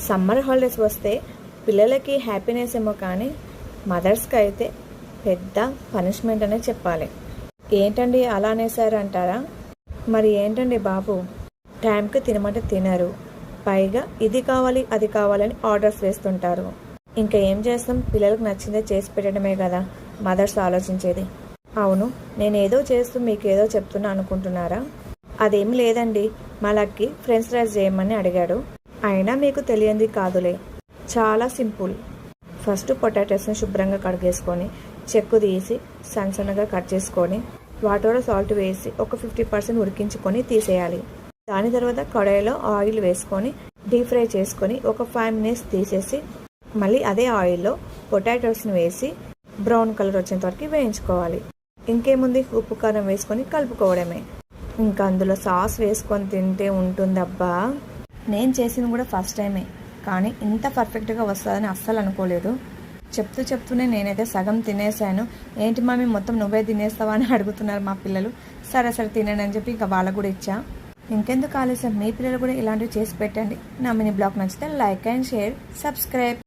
Summer holidays వస్తే పిల్లలకి happiness ఏమో కానీ మదర్స్కి అయితే పెద్ద పనిష్మెంట్ అనే చెప్పాలి. ఏంటండి అలా అనేసారు అంటారా? మరి ఏంటండి బాబు, టైంకి తినమంటే తినరు, పైగా ఇది కావాలి అది కావాలని ఆర్డర్స్ వేస్తుంటారు. ఇంకా ఏం చేస్తాం, పిల్లలకు నచ్చిందే చేసి పెట్టడమే కదా మదర్స్ ఆలోచించేది. అవును, నేనేదో చేస్తూ మీకు ఏదో చెప్తున్నా అనుకుంటున్నారా? అదేం లేదండి, మా లక్కీ ఫ్రెంచ్ ఫ్రైస్ చేయమని అడిగాడు. అయినా మీకు తెలియంది కాదులే, చాలా సింపుల్. ఫస్ట్ పొటాటోస్ని శుభ్రంగా కడిగేసుకొని చెక్కు తీసి సన్నగా కట్ చేసుకొని వాటర్లో సాల్ట్ వేసి ఒక 50% ఉడికించుకొని తీసేయాలి. దాని తర్వాత కడాయిలో ఆయిల్ వేసుకొని డీప్ ఫ్రై చేసుకొని ఒక 5 minutes తీసేసి మళ్ళీ అదే ఆయిల్లో పొటాటోస్ని వేసి బ్రౌన్ కలర్ వచ్చేంత వరకు వేయించుకోవాలి. ఇంకేముంది, ఉప్పు కారం వేసుకొని కలుపుకోవడమే. ఇంకా అందులో సాస్ వేసుకొని తింటే ఉంటుందబ్బా. నేను చేసింది కూడా ఫస్ట్ టైమే, కానీ ఇంత పర్ఫెక్ట్గా వస్తుందని అస్సలు అనుకోలేదు. చెప్తూనే నేనైతే సగం తినేసాను. ఏంటి మమ్మీ మొత్తం నువ్వే తినేస్తావా అని అడుగుతున్నారు మా పిల్లలు. సరే తినండి అని చెప్పి ఇంకా వాళ్ళకు కూడా ఇచ్చా. ఇంకెందుకు ఆలస్యం, మీ పిల్లలు కూడా ఇలాంటివి చేసి పెట్టండి. నా మినీ బ్లాగ్ నచ్చితే లైక్ అండ్ షేర్, సబ్స్క్రైబ్.